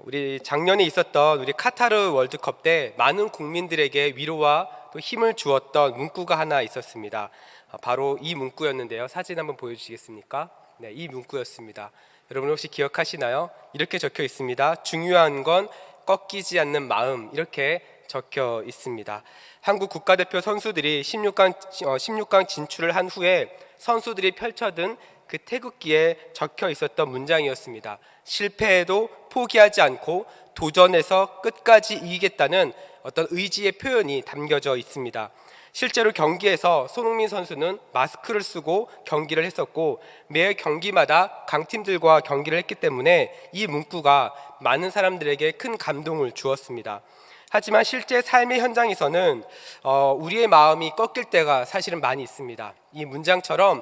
우리 작년에 있었던 우리 카타르 월드컵 때 많은 국민들에게 위로와 또 힘을 주었던 문구가 하나 있었습니다. 바로 이 문구였는데요. 사진 한번 보여주시겠습니까? 네, 이 문구였습니다. 여러분 혹시 기억하시나요? 이렇게 적혀 있습니다. 중요한 건 꺾이지 않는 마음, 이렇게 적혀 있습니다. 한국 국가대표 선수들이 16강 진출을 한 후에 선수들이 펼쳐든 그 태극기에 적혀 있었던 문장이었습니다. 실패해도 포기하지 않고 도전해서 끝까지 이기겠다는 어떤 의지의 표현이 담겨져 있습니다. 실제로 경기에서 손흥민 선수는 마스크를 쓰고 경기를 했었고 매 경기마다 강팀들과 경기를 했기 때문에 이 문구가 많은 사람들에게 큰 감동을 주었습니다. 하지만 실제 삶의 현장에서는 우리의 마음이 꺾일 때가 사실은 많이 있습니다. 이 문장처럼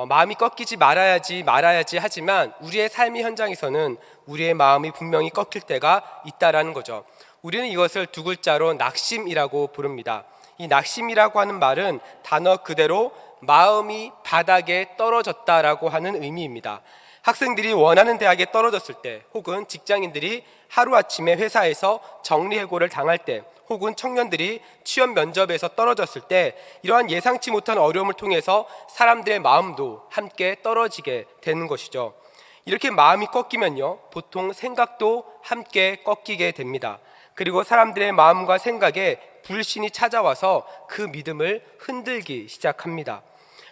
마음이 꺾이지 말아야지 하지만 우리의 삶의 현장에서는 우리의 마음이 분명히 꺾일 때가 있다라는 거죠. 우리는 이것을 두 글자로 낙심이라고 부릅니다. 이 낙심이라고 하는 말은 단어 그대로 마음이 바닥에 떨어졌다라고 하는 의미입니다. 학생들이 원하는 대학에 떨어졌을 때, 혹은 직장인들이 하루아침에 회사에서 정리해고를 당할 때, 혹은 청년들이 취업 면접에서 떨어졌을 때, 이러한 예상치 못한 어려움을 통해서 사람들의 마음도 함께 떨어지게 되는 것이죠. 이렇게 마음이 꺾이면요, 보통 생각도 함께 꺾이게 됩니다. 그리고 사람들의 마음과 생각에 불신이 찾아와서 그 믿음을 흔들기 시작합니다.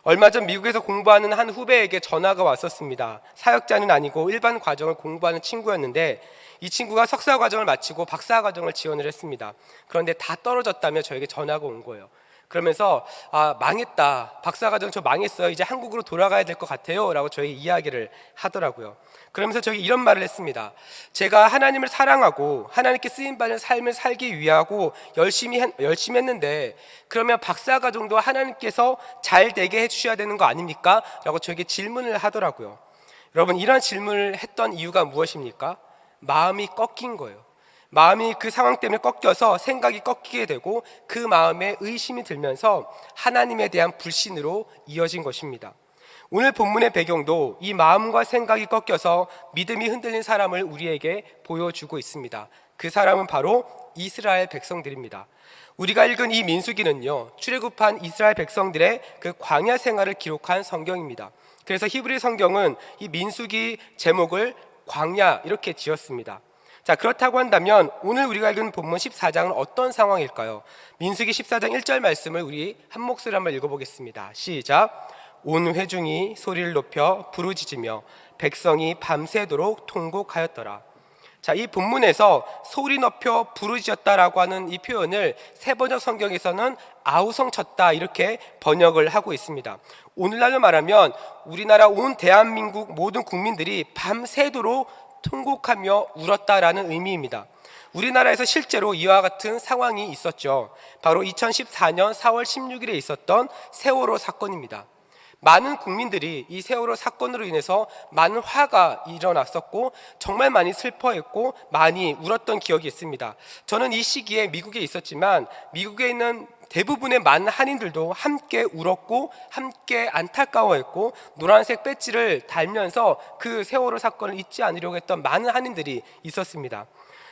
얼마 전 미국에서 공부하는 한 후배에게 전화가 왔었습니다. 사역자는 아니고 일반 과정을 공부하는 친구였는데 이 친구가 석사 과정을 마치고 박사 과정을 지원을 했습니다. 그런데 다 떨어졌다며 저에게 전화가 온 거예요. 그러면서 망했다, 박사 과정 저 망했어요, 이제 한국으로 돌아가야 될 것 같아요 라고 저에게 이야기를 하더라고요. 그러면서 저에게 이런 말을 했습니다. 제가 하나님을 사랑하고 하나님께 쓰임받는 삶을 살기 위하고 열심히 했는데 그러면 박사 과정도 하나님께서 잘 되게 해주셔야 되는 거 아닙니까? 라고 저에게 질문을 하더라고요. 여러분, 이런 질문을 했던 이유가 무엇입니까? 마음이 꺾인 거예요. 마음이 그 상황 때문에 꺾여서 생각이 꺾이게 되고 그 마음에 의심이 들면서 하나님에 대한 불신으로 이어진 것입니다. 오늘 본문의 배경도 이 마음과 생각이 꺾여서 믿음이 흔들린 사람을 우리에게 보여주고 있습니다. 그 사람은 바로 이스라엘 백성들입니다. 우리가 읽은 이 민수기는요, 출애굽한 이스라엘 백성들의 그 광야 생활을 기록한 성경입니다. 그래서 히브리 성경은 이 민수기 제목을 광야 이렇게 지었습니다. 자, 그렇다고 한다면 오늘 우리가 읽은 본문 14장은 어떤 상황일까요? 민수기 14장 1절 말씀을 우리 한 목소리로 한번 읽어보겠습니다. 시작. 온 회중이 소리를 높여 부르짖으며 백성이 밤새도록 통곡하였더라. 자, 이 본문에서 소리 높여 부르짖었다라고 하는 이 표현을 세번역 성경에서는 아우성 쳤다 이렇게 번역을 하고 있습니다. 오늘날로 말하면 우리나라 온 대한민국 모든 국민들이 밤새도록 통곡하며 울었다라는 의미입니다. 우리나라에서 실제로 이와 같은 상황이 있었죠. 바로 2014년 4월 16일에 있었던 세월호 사건입니다. 많은 국민들이 이 세월호 사건으로 인해서 많은 화가 일어났었고 정말 많이 슬퍼했고 많이 울었던 기억이 있습니다. 저는 이 시기에 미국에 있었지만 미국에 있는 대부분의 많은 한인들도 함께 울었고 함께 안타까워했고 노란색 배지를 달면서 그 세월호 사건을 잊지 않으려고 했던 많은 한인들이 있었습니다.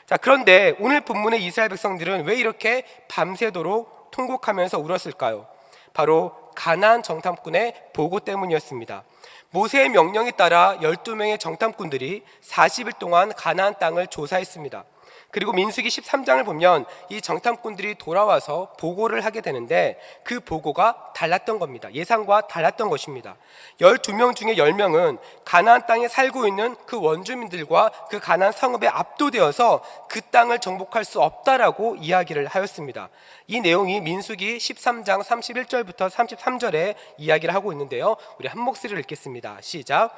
자, 그런데 오늘 본문의 이스라엘 백성들은 왜 이렇게 밤새도록 통곡하면서 울었을까요? 바로 가나안 정탐꾼의 보고 때문이었습니다. 모세의 명령에 따라 12명의 정탐꾼들이 40일 동안 가나안 땅을 조사했습니다. 그리고 민수기 13장을 보면 이 정탐꾼들이 돌아와서 보고를 하게 되는데 그 보고가 달랐던 겁니다. 예상과 달랐던 것입니다. 12명 중에 10명은 가나안 땅에 살고 있는 그 원주민들과 그 가나안 성읍에 압도되어서 그 땅을 정복할 수 없다라고 이야기를 하였습니다. 이 내용이 민수기 13장 31절부터 33절에 이야기를 하고 있는데요, 우리 한 목소리를 읽겠습니다. 시작.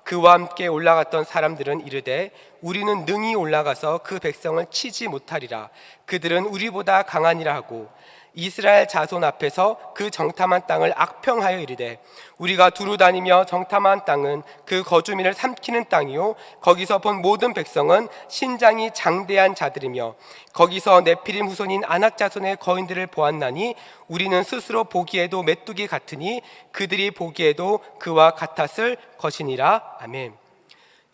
그와 함께 올라갔던 사람들은 이르되 우리는 능히 올라가서 그 백성을 치지 못하리라. 그들은 우리보다 강하니라 하고 이스라엘 자손 앞에서 그 정탐한 땅을 악평하여 이르되 우리가 두루 다니며 정탐한 땅은 그 거주민을 삼키는 땅이요 거기서 본 모든 백성은 신장이 장대한 자들이며 거기서 네피림 후손인 아낙 자손의 거인들을 보았나니 우리는 스스로 보기에도 메뚜기 같으니 그들이 보기에도 그와 같았을 것이니라. 아멘.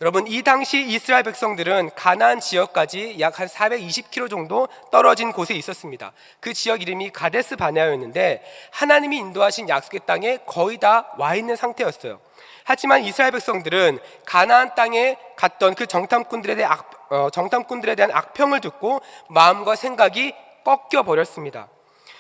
여러분, 이 당시 이스라엘 백성들은 가나안 지역까지 약 한 420km 정도 떨어진 곳에 있었습니다. 그 지역 이름이 가데스 바네아였는데 하나님이 인도하신 약속의 땅에 거의 다 와 있는 상태였어요. 하지만 이스라엘 백성들은 가나안 땅에 갔던 그 정탐꾼들에 대한 악평을 듣고 마음과 생각이 꺾여 버렸습니다.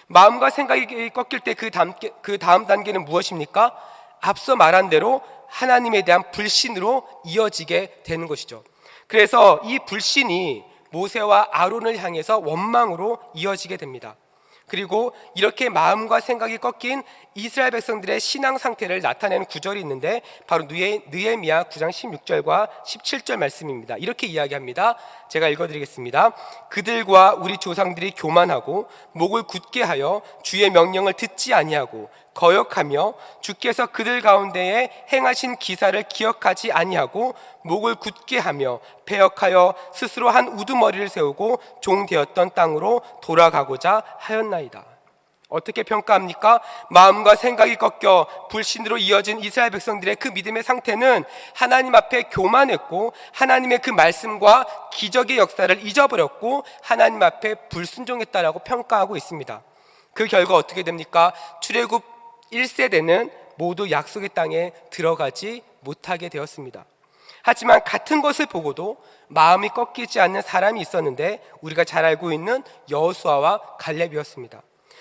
마음과 생각이 꺾일 때 그 다음 단계는 무엇입니까? 앞서 말한 대로 하나님에 대한 불신으로 이어지게 되는 것이죠. 그래서 이 불신이 모세와 아론을 향해서 원망으로 이어지게 됩니다. 그리고 이렇게 마음과 생각이 꺾인 이스라엘 백성들의 신앙 상태를 나타내는 구절이 있는데 바로 느헤미야 9장 16절과 17절 말씀입니다. 이렇게 이야기합니다. 제가 읽어드리겠습니다. 그들과 우리 조상들이 교만하고 목을 굳게 하여 주의 명령을 듣지 아니하고 거역하며 주께서 그들 가운데에 행하신 기사를 기억하지 아니하고 목을 굳게 하며 배역하여 스스로 한 우두머리를 세우고 종되었던 땅으로 돌아가고자 하였나이다. 어떻게 평가합니까? 마음과 생각이 꺾여 불신으로 이어진 이스라엘 백성들의 그 믿음의 상태는 하나님 앞에 교만했고 하나님의 그 말씀과 기적의 역사를 잊어버렸고 하나님 앞에 불순종했다라고 평가하고 있습니다. 그 결과 어떻게 됩니까? 출애굽 1세대는 모두 약속의 땅에 들어가지 못하게 되었습니다. 하지만 같은 것을 보고도 마음이 꺾이지 않는 사람이 있었는데 우리가 잘 알고 있는 여호수아와 갈렙이었습니다.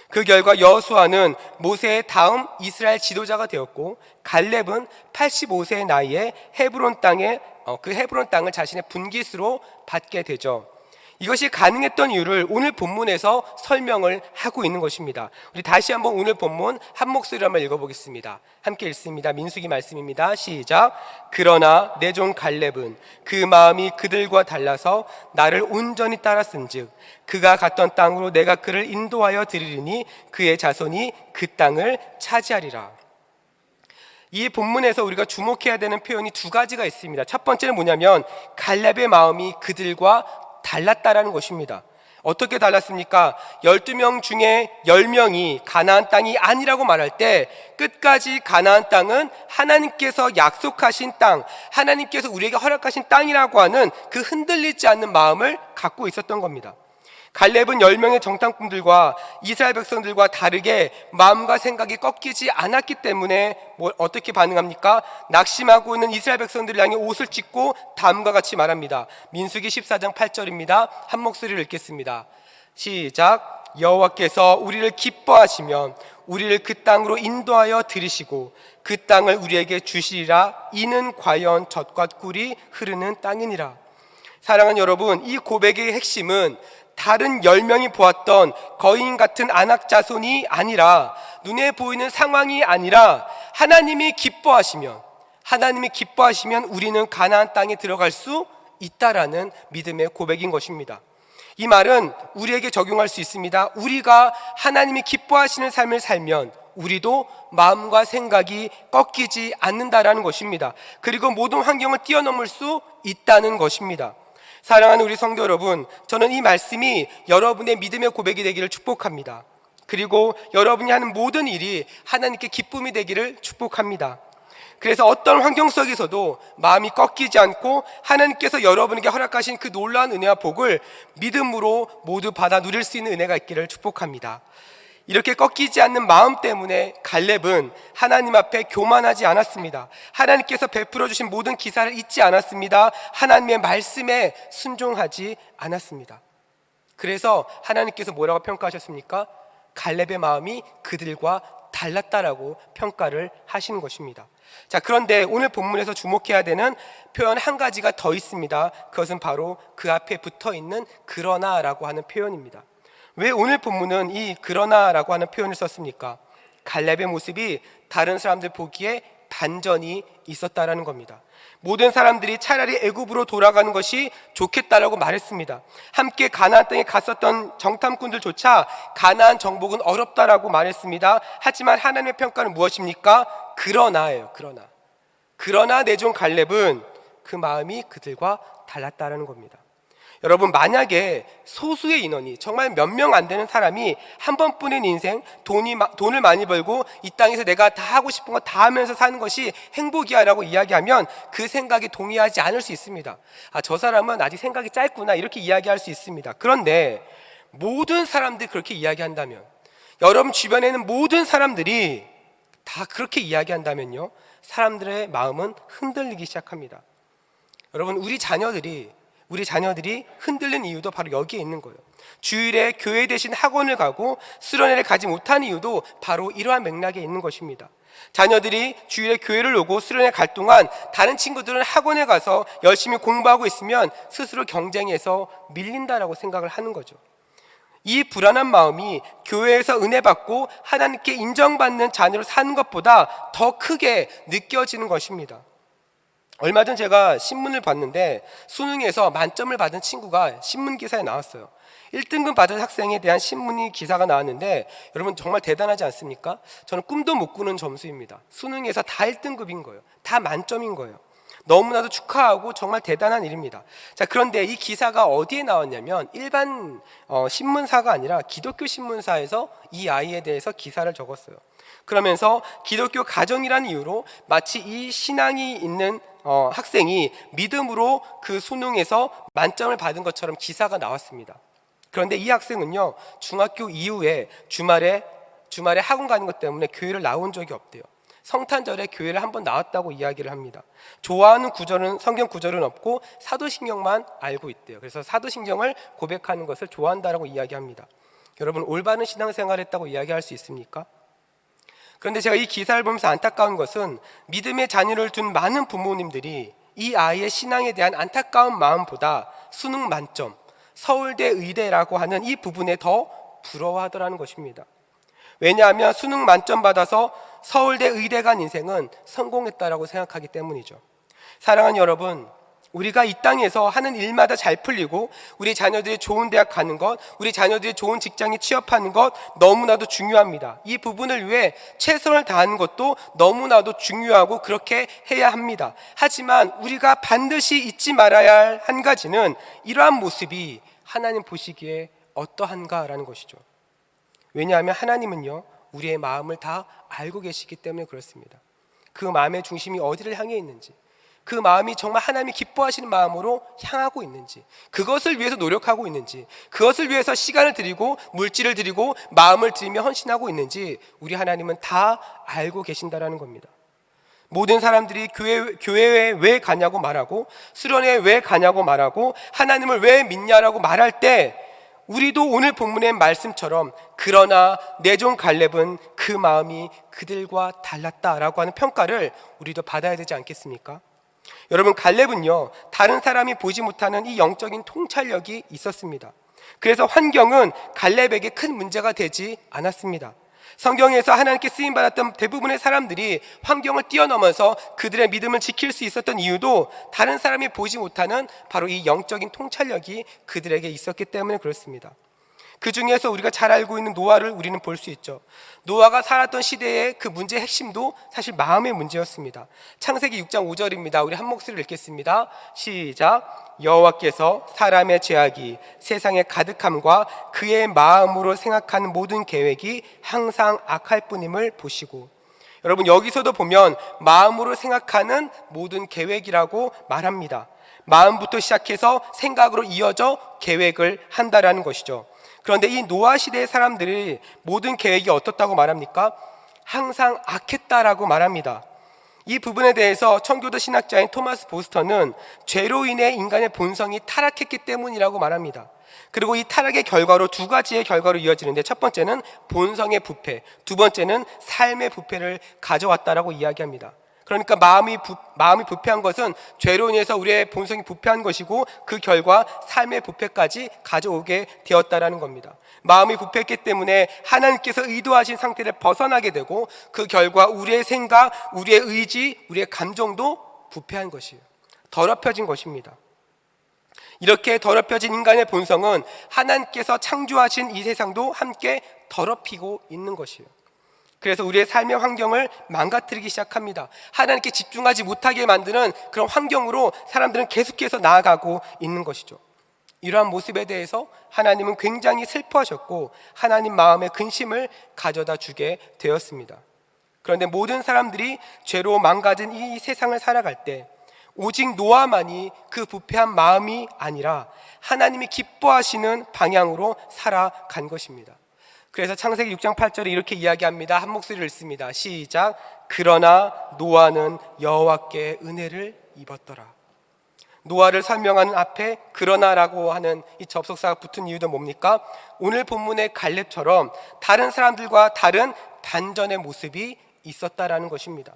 그 결과 여호수아는 모세의 다음 이스라엘 지도자가 되었고 갈렙은 85세의 나이에 헤브론 땅을 자신의 분깃으로 받게 되죠. 이것이 가능했던 이유를 오늘 본문에서 설명을 하고 있는 것입니다. 우리 다시 한번 오늘 본문 한 목소리로 한번 읽어보겠습니다. 함께 읽습니다. 민수기 말씀입니다. 시작. 그러나 내 종 갈렙은 그 마음이 그들과 달라서 나를 온전히 따랐은즉 그가 갔던 땅으로 내가 그를 인도하여 드리리니 그의 자손이 그 땅을 차지하리라. 이 본문에서 우리가 주목해야 되는 표현이 두 가지가 있습니다. 첫 번째는 뭐냐면 갈렙의 마음이 그들과 달랐다라는 것입니다. 어떻게 달랐습니까? 12명 중에 10명이 가나안 땅이 아니라고 말할 때 끝까지 가나안 땅은 하나님께서 약속하신 땅, 하나님께서 우리에게 허락하신 땅이라고 하는 그 흔들리지 않는 마음을 갖고 있었던 겁니다. 갈렙은 10명의 정탐꾼들과 이스라엘 백성들과 다르게 마음과 생각이 꺾이지 않았기 때문에 어떻게 반응합니까? 낙심하고 있는 이스라엘 백성들을 향해 옷을 찢고 다음과 같이 말합니다. 민수기 14장 8절입니다. 한 목소리를 읽겠습니다. 시작. 여호와께서 우리를 기뻐하시면 우리를 그 땅으로 인도하여 들이시고 그 땅을 우리에게 주시리라. 이는 과연 젖과 꿀이 흐르는 땅이니라. 사랑하는 여러분, 이 고백의 핵심은 다른 10명이 보았던 거인 같은 안악 자손이 아니라 눈에 보이는 상황이 아니라 하나님이 기뻐하시면 우리는 가나안 땅에 들어갈 수 있다라는 믿음의 고백인 것입니다. 이 말은 우리에게 적용할 수 있습니다. 우리가 하나님이 기뻐하시는 삶을 살면 우리도 마음과 생각이 꺾이지 않는다라는 것입니다. 그리고 모든 환경을 뛰어넘을 수 있다는 것입니다. 사랑하는 우리 성도 여러분, 저는 이 말씀이 여러분의 믿음의 고백이 되기를 축복합니다. 그리고 여러분이 하는 모든 일이 하나님께 기쁨이 되기를 축복합니다. 그래서 어떤 환경 속에서도 마음이 꺾이지 않고 하나님께서 여러분에게 허락하신 그 놀라운 은혜와 복을 믿음으로 모두 받아 누릴 수 있는 은혜가 있기를 축복합니다. 이렇게 꺾이지 않는 마음 때문에 갈렙은 하나님 앞에 교만하지 않았습니다. 하나님께서 베풀어 주신 모든 기사를 잊지 않았습니다. 하나님의 말씀에 순종하지 않았습니다. 그래서 하나님께서 뭐라고 평가하셨습니까? 갈렙의 마음이 그들과 달랐다라고 평가를 하시는 것입니다. 자, 그런데 오늘 본문에서 주목해야 되는 표현 한 가지가 더 있습니다. 그것은 바로 그 앞에 붙어 있는 그러나라고 하는 표현입니다. 왜 오늘 본문은 이 그러나라고 하는 표현을 썼습니까? 갈렙의 모습이 다른 사람들 보기에 반전이 있었다라는 겁니다. 모든 사람들이 차라리 애굽으로 돌아가는 것이 좋겠다라고 말했습니다. 함께 가나안 땅에 갔었던 정탐꾼들조차 가나안 정복은 어렵다라고 말했습니다. 하지만 하나님의 평가는 무엇입니까? 그러나예요. 그러나 내 종 갈렙은 그 마음이 그들과 달랐다라는 겁니다. 여러분, 만약에 소수의 인원이, 정말 몇 명 안 되는 사람이 한 번뿐인 인생 돈을 많이 벌고 이 땅에서 내가 다 하고 싶은 거 다 하면서 사는 것이 행복이야 라고 이야기하면 그 생각에 동의하지 않을 수 있습니다. 저 사람은 아직 생각이 짧구나, 이렇게 이야기할 수 있습니다. 그런데 모든 사람들이 그렇게 이야기한다면, 여러분 주변에 있는 모든 사람들이 다 그렇게 이야기한다면요, 사람들의 마음은 흔들리기 시작합니다. 여러분, 우리 자녀들이 흔들린 이유도 바로 여기에 있는 거예요. 주일에 교회 대신 학원을 가고 수련회를 가지 못한 이유도 바로 이러한 맥락에 있는 것입니다. 자녀들이 주일에 교회를 오고 수련회 갈 동안 다른 친구들은 학원에 가서 열심히 공부하고 있으면 스스로 경쟁해서 밀린다라고 생각을 하는 거죠. 이 불안한 마음이 교회에서 은혜 받고 하나님께 인정받는 자녀로 사는 것보다 더 크게 느껴지는 것입니다. 얼마 전 제가 신문을 봤는데 수능에서 만점을 받은 친구가 신문 기사에 나왔어요. 1등급 받은 학생에 대한 신문이 기사가 나왔는데, 여러분 정말 대단하지 않습니까? 저는 꿈도 못 꾸는 점수입니다. 수능에서 다 1등급인 거예요. 다 만점인 거예요. 너무나도 축하하고 정말 대단한 일입니다. 자, 그런데 이 기사가 어디에 나왔냐면 일반 신문사가 아니라 기독교 신문사에서 이 아이에 대해서 기사를 적었어요. 그러면서 기독교 가정이라는 이유로 마치 이 신앙이 있는 학생이 믿음으로 그 수능에서 만점을 받은 것처럼 기사가 나왔습니다. 그런데 이 학생은요, 중학교 이후에 주말에 학원 가는 것 때문에 교회를 나온 적이 없대요. 성탄절에 교회를 한번 나왔다고 이야기를 합니다. 좋아하는 구절은, 성경 구절은 없고 사도신경만 알고 있대요. 그래서 사도신경을 고백하는 것을 좋아한다라고 이야기합니다. 여러분, 올바른 신앙생활을 했다고 이야기할 수 있습니까? 그런데 제가 이 기사를 보면서 안타까운 것은 믿음의 자녀를 둔 많은 부모님들이 이 아이의 신앙에 대한 안타까운 마음보다 수능 만점, 서울대 의대라고 하는 이 부분에 더 부러워하더라는 것입니다. 왜냐하면 수능 만점 받아서 서울대 의대 간 인생은 성공했다라고 생각하기 때문이죠. 사랑하는 여러분, 우리가 이 땅에서 하는 일마다 잘 풀리고 우리 자녀들이 좋은 대학 가는 것, 우리 자녀들이 좋은 직장에 취업하는 것 너무나도 중요합니다. 이 부분을 위해 최선을 다하는 것도 너무나도 중요하고 그렇게 해야 합니다. 하지만 우리가 반드시 잊지 말아야 할 한 가지는 이러한 모습이 하나님 보시기에 어떠한가라는 것이죠. 왜냐하면 하나님은요, 우리의 마음을 다 알고 계시기 때문에 그렇습니다. 그 마음의 중심이 어디를 향해 있는지, 그 마음이 정말 하나님이 기뻐하시는 마음으로 향하고 있는지, 그것을 위해서 노력하고 있는지, 그것을 위해서 시간을 들이고 물질을 들이고 마음을 들이며 헌신하고 있는지 우리 하나님은 다 알고 계신다라는 겁니다. 모든 사람들이 교회에 왜 가냐고 말하고 수련회에 왜 가냐고 말하고 하나님을 왜 믿냐라고 말할 때, 우리도 오늘 본문의 말씀처럼 그러나 내 종 갈렙은 그 마음이 그들과 달랐다라고 하는 평가를 우리도 받아야 되지 않겠습니까? 여러분, 갈렙은요, 다른 사람이 보지 못하는 이 영적인 통찰력이 있었습니다. 그래서 환경은 갈렙에게 큰 문제가 되지 않았습니다. 성경에서 하나님께 쓰임받았던 대부분의 사람들이 환경을 뛰어넘어서 그들의 믿음을 지킬 수 있었던 이유도 다른 사람이 보지 못하는 바로 이 영적인 통찰력이 그들에게 있었기 때문에 그렇습니다. 그 중에서 우리가 잘 알고 있는 노아를 우리는 볼 수 있죠. 노아가 살았던 시대의 그 문제의 핵심도 사실 마음의 문제였습니다. 창세기 6장 5절입니다. 우리 한 목소리를 읽겠습니다. 시작. 여호와께서 사람의 죄악이 세상에 가득함과 그의 마음으로 생각하는 모든 계획이 항상 악할 뿐임을 보시고. 여러분, 여기서도 보면 마음으로 생각하는 모든 계획이라고 말합니다. 마음부터 시작해서 생각으로 이어져 계획을 한다라는 것이죠. 그런데 이 노아 시대의 사람들이 모든 계획이 어떻다고 말합니까? 항상 악했다라고 말합니다. 이 부분에 대해서 청교도 신학자인 토마스 보스터는 죄로 인해 인간의 본성이 타락했기 때문이라고 말합니다. 그리고 이 타락의 결과로 두 가지의 결과로 이어지는데, 첫 번째는 본성의 부패, 두 번째는 삶의 부패를 가져왔다라고 이야기합니다. 그러니까 마음이 부패한 것은 죄로 인해서 우리의 본성이 부패한 것이고, 그 결과 삶의 부패까지 가져오게 되었다라는 겁니다. 마음이 부패했기 때문에 하나님께서 의도하신 상태를 벗어나게 되고, 그 결과 우리의 생각, 우리의 의지, 우리의 감정도 부패한 것이에요. 더럽혀진 것입니다. 이렇게 더럽혀진 인간의 본성은 하나님께서 창조하신 이 세상도 함께 더럽히고 있는 것이에요. 그래서 우리의 삶의 환경을 망가뜨리기 시작합니다. 하나님께 집중하지 못하게 만드는 그런 환경으로 사람들은 계속해서 나아가고 있는 것이죠. 이러한 모습에 대해서 하나님은 굉장히 슬퍼하셨고 하나님 마음에 근심을 가져다 주게 되었습니다. 그런데 모든 사람들이 죄로 망가진 이 세상을 살아갈 때 오직 노아만이 그 부패한 마음이 아니라 하나님이 기뻐하시는 방향으로 살아간 것입니다. 그래서 창세기 6장 8절에 이렇게 이야기합니다. 한 목소리를 읽습니다. 시작. 그러나 노아는 여호와께 은혜를 입었더라. 노아를 설명하는 앞에 그러나라고 하는 이 접속사가 붙은 이유도 뭡니까? 오늘 본문의 갈렙처럼 다른 사람들과 다른 반전의 모습이 있었다라는 것입니다.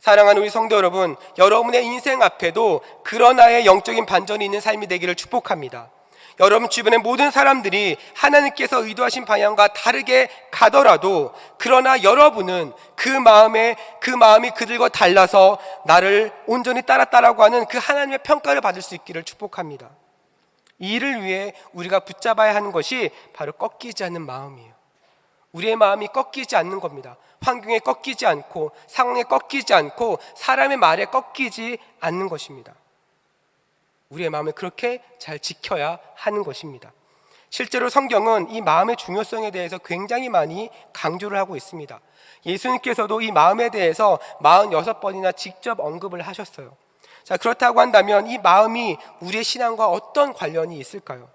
사랑하는 우리 성도 여러분, 여러분의 인생 앞에도 그러나의 영적인 반전이 있는 삶이 되기를 축복합니다. 여러분 주변의 모든 사람들이 하나님께서 의도하신 방향과 다르게 가더라도 그러나 여러분은 그 마음이 그들과 달라서 나를 온전히 따랐다라고 하는 그 하나님의 평가를 받을 수 있기를 축복합니다. 이 일을 위해 우리가 붙잡아야 하는 것이 바로 꺾이지 않는 마음이에요. 우리의 마음이 꺾이지 않는 겁니다. 환경에 꺾이지 않고 상황에 꺾이지 않고 사람의 말에 꺾이지 않는 것입니다. 우리의 마음을 그렇게 잘 지켜야 하는 것입니다. 실제로 성경은 이 마음의 중요성에 대해서 굉장히 많이 강조를 하고 있습니다. 예수님께서도 이 마음에 대해서 46번이나 직접 언급을 하셨어요. 자, 그렇다고 한다면 이 마음이 우리의 신앙과 어떤 관련이 있을까요?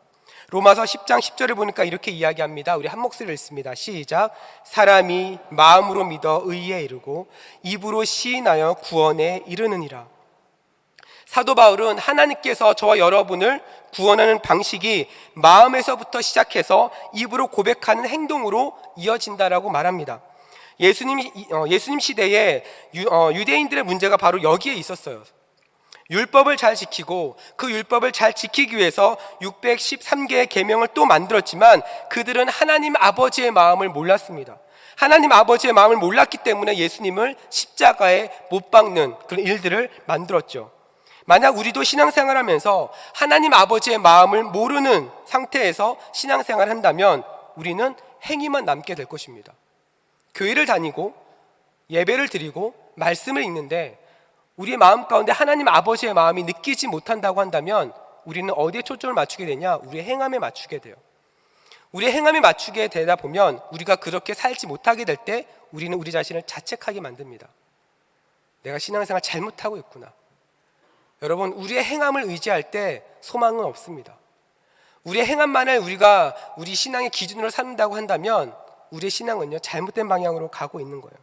로마서 10장 10절을 보니까 이렇게 이야기합니다. 우리 한 목소리를 읽습니다. 시작. 사람이 마음으로 믿어 의에 이르고 입으로 시인하여 구원에 이르느니라. 사도 바울은 하나님께서 저와 여러분을 구원하는 방식이 마음에서부터 시작해서 입으로 고백하는 행동으로 이어진다라고 말합니다. 예수님 시대에 유대인들의 문제가 바로 여기에 있었어요. 율법을 잘 지키고 그 율법을 잘 지키기 위해서 613개의 계명을 또 만들었지만 그들은 하나님 아버지의 마음을 몰랐습니다. 하나님 아버지의 마음을 몰랐기 때문에 예수님을 십자가에 못 박는 그런 일들을 만들었죠. 만약 우리도 신앙생활하면서 하나님 아버지의 마음을 모르는 상태에서 신앙생활을 한다면 우리는 행위만 남게 될 것입니다. 교회를 다니고 예배를 드리고 말씀을 읽는데 우리의 마음 가운데 하나님 아버지의 마음이 느끼지 못한다고 한다면 우리는 어디에 초점을 맞추게 되냐? 우리의 행함에 맞추게 돼요. 우리의 행함에 맞추게 되다 보면 우리가 그렇게 살지 못하게 될 때 우리는 우리 자신을 자책하게 만듭니다. 내가 신앙생활 잘못하고 있구나. 여러분, 우리의 행함을 의지할 때 소망은 없습니다. 우리의 행함만을 우리 신앙의 기준으로 삼는다고 한다면 우리의 신앙은요, 잘못된 방향으로 가고 있는 거예요.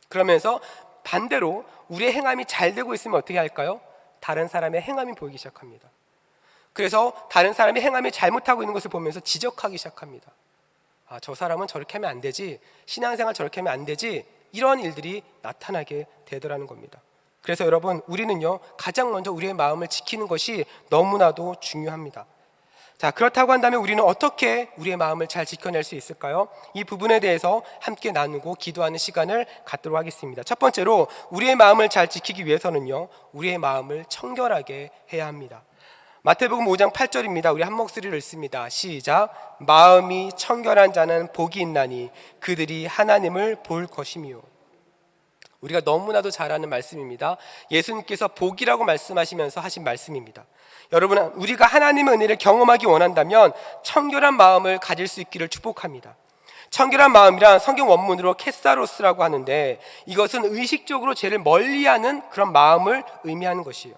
그러면서 반대로 우리의 행함이 잘 되고 있으면 어떻게 할까요? 다른 사람의 행함이 보이기 시작합니다. 그래서 다른 사람의 행함이 잘못하고 있는 것을 보면서 지적하기 시작합니다. 아, 저 사람은 저렇게 하면 안 되지, 신앙생활 저렇게 하면 안 되지, 이런 일들이 나타나게 되더라는 겁니다. 그래서 여러분, 우리는요, 가장 먼저 우리의 마음을 지키는 것이 너무나도 중요합니다. 자, 그렇다고 한다면 우리는 어떻게 우리의 마음을 잘 지켜낼 수 있을까요? 이 부분에 대해서 함께 나누고 기도하는 시간을 갖도록 하겠습니다. 첫 번째로 우리의 마음을 잘 지키기 위해서는요, 우리의 마음을 청결하게 해야 합니다. 마태복음 5장 8절입니다. 우리 한 목소리를 읽습니다. 시작. 마음이 청결한 자는 복이 있나니 그들이 하나님을 볼 것이며. 우리가 너무나도 잘 아는 말씀입니다. 예수님께서 복이라고 말씀하시면서 하신 말씀입니다. 여러분, 우리가 하나님의 은혜를 경험하기 원한다면 청결한 마음을 가질 수 있기를 축복합니다. 청결한 마음이란 성경 원문으로 캐사로스라고 하는데 이것은 의식적으로 죄를 멀리하는 그런 마음을 의미하는 것이에요.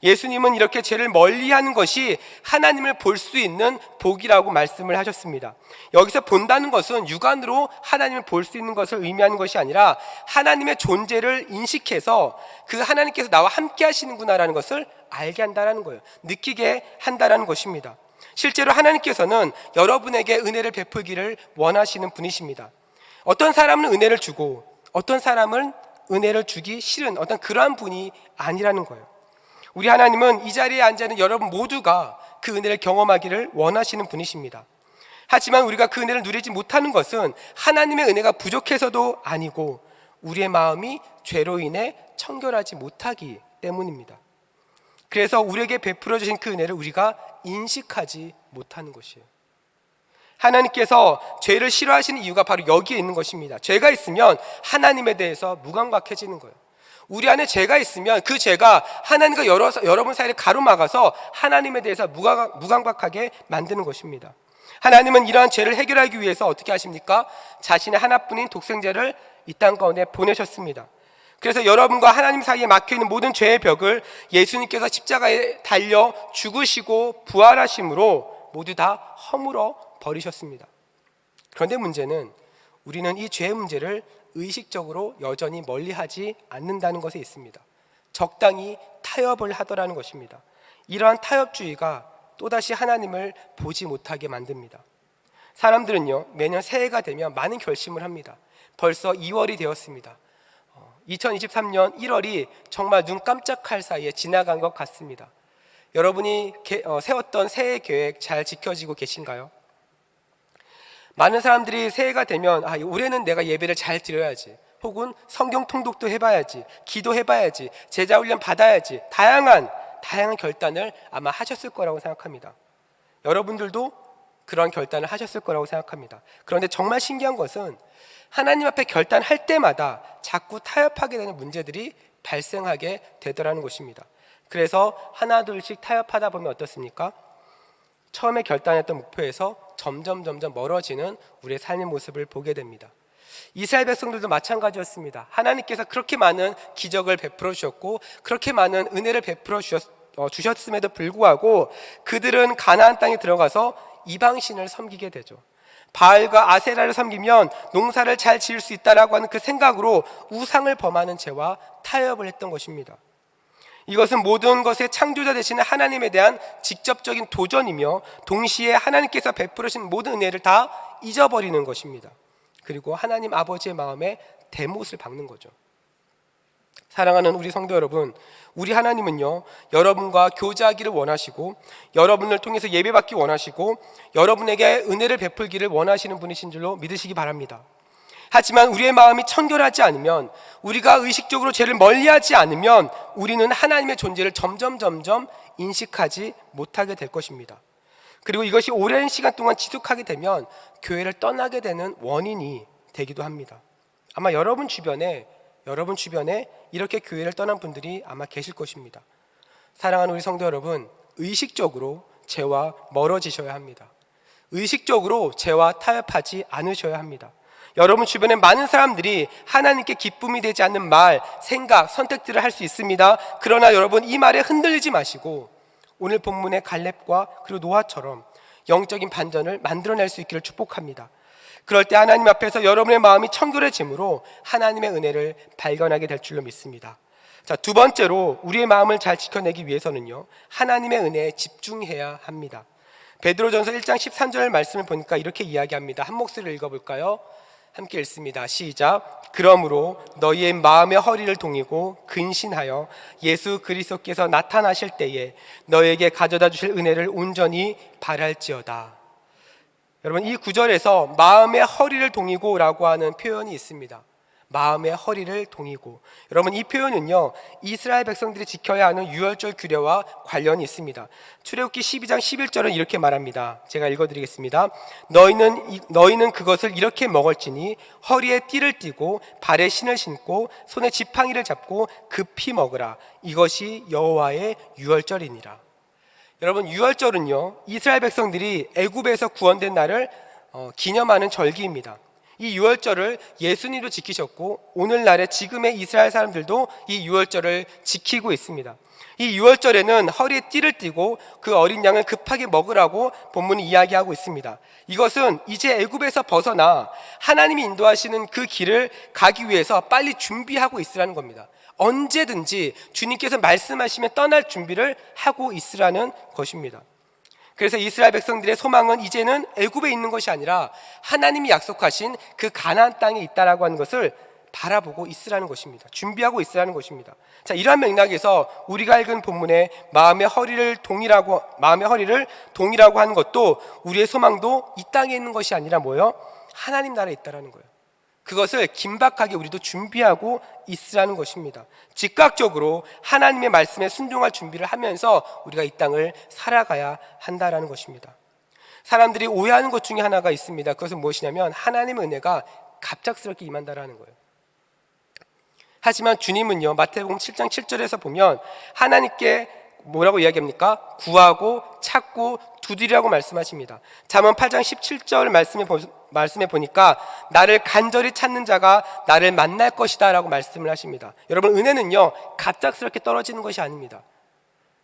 예수님은 이렇게 죄를 멀리하는 것이 하나님을 볼 수 있는 복이라고 말씀을 하셨습니다. 여기서 본다는 것은 육안으로 하나님을 볼 수 있는 것을 의미하는 것이 아니라 하나님의 존재를 인식해서 그 하나님께서 나와 함께 하시는구나라는 것을 알게 한다는 거예요. 느끼게 한다는 것입니다. 실제로 하나님께서는 여러분에게 은혜를 베풀기를 원하시는 분이십니다. 어떤 사람은 은혜를 주고 어떤 사람은 은혜를 주기 싫은 어떤 그러한 분이 아니라는 거예요. 우리 하나님은 이 자리에 앉아있는 여러분 모두가 그 은혜를 경험하기를 원하시는 분이십니다. 하지만 우리가 그 은혜를 누리지 못하는 것은 하나님의 은혜가 부족해서도 아니고 우리의 마음이 죄로 인해 청결하지 못하기 때문입니다. 그래서 우리에게 베풀어 주신 그 은혜를 우리가 인식하지 못하는 것이에요. 하나님께서 죄를 싫어하시는 이유가 바로 여기에 있는 것입니다. 죄가 있으면 하나님에 대해서 무감각해지는 거예요. 우리 안에 죄가 있으면 그 죄가 하나님과 여러분 사이를 가로막아서 하나님에 대해서 무감각하게 만드는 것입니다. 하나님은 이러한 죄를 해결하기 위해서 어떻게 하십니까? 자신의 하나뿐인 독생자를 이 땅 가운데 보내셨습니다. 그래서 여러분과 하나님 사이에 막혀있는 모든 죄의 벽을 예수님께서 십자가에 달려 죽으시고 부활하심으로 모두 다 허물어 버리셨습니다. 그런데 문제는 우리는 이 죄의 문제를 의식적으로 여전히 멀리하지 않는다는 것에 있습니다. 적당히 타협을 하더라는 것입니다. 이러한 타협주의가 또다시 하나님을 보지 못하게 만듭니다. 사람들은요, 매년 새해가 되면 많은 결심을 합니다. 벌써 2월이 되었습니다. 2023년 1월이 정말 눈 깜짝할 사이에 지나간 것 같습니다. 여러분이 세웠던 새해 계획 잘 지켜지고 계신가요? 많은 사람들이 새해가 되면 올해는 내가 예배를 잘 드려야지, 혹은 성경 통독도 해봐야지, 기도해봐야지, 제자훈련 받아야지, 다양한 결단을 아마 하셨을 거라고 생각합니다. 여러분들도 그런 결단을 하셨을 거라고 생각합니다. 그런데 정말 신기한 것은 하나님 앞에 결단할 때마다 자꾸 타협하게 되는 문제들이 발생하게 되더라는 것입니다. 그래서 하나 둘씩 타협하다 보면 어떻습니까? 처음에 결단했던 목표에서 점점 멀어지는 우리의 삶의 모습을 보게 됩니다. 이스라엘 백성들도 마찬가지였습니다. 하나님께서 그렇게 많은 기적을 베풀어 주셨고 그렇게 많은 은혜를 베풀어 주셨음에도 불구하고 그들은 가나안 땅에 들어가서 이방신을 섬기게 되죠. 바알과 아세라를 섬기면 농사를 잘 지을 수 있다라고 하는 그 생각으로 우상을 범하는 죄와 타협을 했던 것입니다. 이것은 모든 것의 창조자 되시는 하나님에 대한 직접적인 도전이며 동시에 하나님께서 베풀으신 모든 은혜를 다 잊어버리는 것입니다. 그리고 하나님 아버지의 마음에 대못을 박는 거죠. 사랑하는 우리 성도 여러분, 우리 하나님은요, 여러분과 교제하기를 원하시고 여러분을 통해서 예배받기 원하시고 여러분에게 은혜를 베풀기를 원하시는 분이신 줄로 믿으시기 바랍니다. 하지만 우리의 마음이 청결하지 않으면, 우리가 의식적으로 죄를 멀리하지 않으면 우리는 하나님의 존재를 점점 인식하지 못하게 될 것입니다. 그리고 이것이 오랜 시간 동안 지속하게 되면 교회를 떠나게 되는 원인이 되기도 합니다. 아마 여러분 주변에 이렇게 교회를 떠난 분들이 아마 계실 것입니다. 사랑하는 우리 성도 여러분, 의식적으로 죄와 멀어지셔야 합니다. 의식적으로 죄와 타협하지 않으셔야 합니다. 여러분 주변에 많은 사람들이 하나님께 기쁨이 되지 않는 말, 생각, 선택들을 할 수 있습니다. 그러나 여러분, 이 말에 흔들리지 마시고 오늘 본문의 갈렙과 그리고 노아처럼 영적인 반전을 만들어낼 수 있기를 축복합니다. 그럴 때 하나님 앞에서 여러분의 마음이 청결해짐으로 하나님의 은혜를 발견하게 될 줄로 믿습니다. 자, 두 번째로 우리의 마음을 잘 지켜내기 위해서는요, 하나님의 은혜에 집중해야 합니다. 베드로전서 1장 13절 말씀을 보니까 이렇게 이야기합니다. 한 목소리를 읽어볼까요? 함께 읽습니다. 시작. 그러므로 너희의 마음의 허리를 동이고 근신하여 예수 그리스도께서 나타나실 때에 너희에게 가져다 주실 은혜를 온전히 바랄지어다. 여러분, 이 구절에서 마음의 허리를 동이고 라고 하는 표현이 있습니다. 마음의 허리를 동이고. 여러분, 이 표현은요, 이스라엘 백성들이 지켜야 하는 유월절 규례와 관련이 있습니다. 출애굽기 12장 11절은 이렇게 말합니다. 제가 읽어드리겠습니다. 너희는 그것을 이렇게 먹을지니 허리에 띠를 띠고 발에 신을 신고 손에 지팡이를 잡고 급히 먹으라. 이것이 여호와의 유월절이니라. 여러분, 유월절은요, 이스라엘 백성들이 애굽에서 구원된 날을 기념하는 절기입니다. 이 유월절을 예수님도 지키셨고 오늘날의 지금의 이스라엘 사람들도 이 유월절을 지키고 있습니다. 이 유월절에는 허리에 띠를 띠고 그 어린 양을 급하게 먹으라고 본문이 이야기하고 있습니다. 이것은 이제 애굽에서 벗어나 하나님이 인도하시는 그 길을 가기 위해서 빨리 준비하고 있으라는 겁니다. 언제든지 주님께서 말씀하시면 떠날 준비를 하고 있으라는 것입니다. 그래서 이스라엘 백성들의 소망은 이제는 애굽에 있는 것이 아니라 하나님이 약속하신 그 가나안 땅에 있다라고 하는 것을 바라보고 있으라는 것입니다. 준비하고 있으라는 것입니다. 자, 이러한 맥락에서 우리가 읽은 본문의 마음의 허리를 동이라고 하는 것도 우리의 소망도 이 땅에 있는 것이 아니라 뭐예요? 하나님 나라에 있다라는 거예요. 그것을 긴박하게 우리도 준비하고 있으라는 것입니다. 즉각적으로 하나님의 말씀에 순종할 준비를 하면서 우리가 이 땅을 살아가야 한다라는 것입니다. 사람들이 오해하는 것 중에 하나가 있습니다. 그것은 무엇이냐면 하나님의 은혜가 갑작스럽게 임한다라는 거예요. 하지만 주님은요, 마태복음 7장 7절에서 보면 하나님께 뭐라고 이야기합니까? 구하고 찾고 두드리라고 말씀하십니다. 잠언 8장 17절 말씀에 보니까 나를 간절히 찾는 자가 나를 만날 것이다 라고 말씀을 하십니다. 여러분, 은혜는요 갑작스럽게 떨어지는 것이 아닙니다.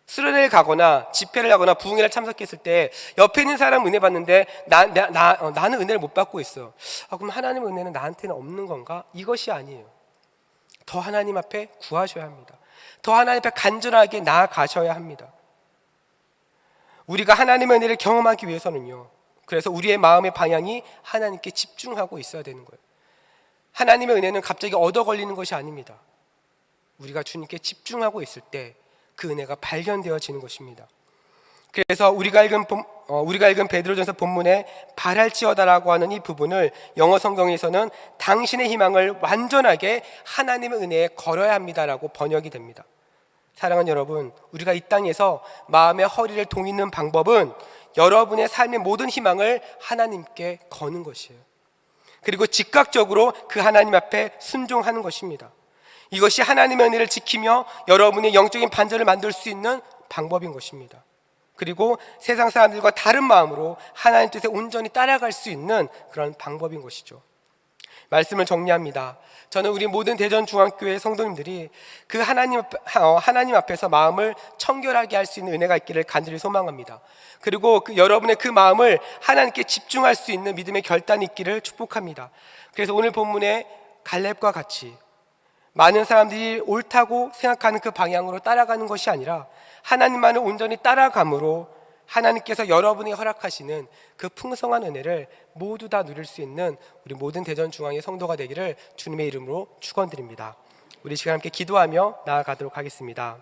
수련회를 가거나 집회를 하거나 부흥회를 참석했을 때 옆에 있는 사람 은혜 받는데 나는 은혜를 못 받고 있어. 그럼 하나님의 은혜는 나한테는 없는 건가? 이것이 아니에요. 더 하나님 앞에 구하셔야 합니다. 더 하나님 앞에 간절하게 나아가셔야 합니다. 우리가 하나님의 은혜를 경험하기 위해서는요, 그래서 우리의 마음의 방향이 하나님께 집중하고 있어야 되는 거예요. 하나님의 은혜는 갑자기 얻어 걸리는 것이 아닙니다. 우리가 주님께 집중하고 있을 때 그 은혜가 발견되어지는 것입니다. 그래서 우리가 읽은 베드로전서 본문에 바랄지어다라고 하는 이 부분을 영어 성경에서는 당신의 희망을 완전하게 하나님의 은혜에 걸어야 합니다라고 번역이 됩니다. 사랑하는 여러분, 우리가 이 땅에서 마음의 허리를 동이는 방법은 여러분의 삶의 모든 희망을 하나님께 거는 것이에요. 그리고 즉각적으로 그 하나님 앞에 순종하는 것입니다. 이것이 하나님의 은혜를 지키며 여러분의 영적인 반전을 만들 수 있는 방법인 것입니다. 그리고 세상 사람들과 다른 마음으로 하나님 뜻에 온전히 따라갈 수 있는 그런 방법인 것이죠. 말씀을 정리합니다. 저는 우리 모든 대전중앙교회 성도님들이 그 하나님 앞에서 마음을 청결하게 할 수 있는 은혜가 있기를 간절히 소망합니다. 그리고 여러분의 그 마음을 하나님께 집중할 수 있는 믿음의 결단이 있기를 축복합니다. 그래서 오늘 본문의 갈렙과 같이 많은 사람들이 옳다고 생각하는 그 방향으로 따라가는 것이 아니라 하나님만을 온전히 따라감으로 하나님께서 여러분이 허락하시는 그 풍성한 은혜를 모두 다 누릴 수 있는 우리 모든 대전중앙의 성도가 되기를 주님의 이름으로 축원드립니다. 우리 시간 함께 기도하며 나아가도록 하겠습니다.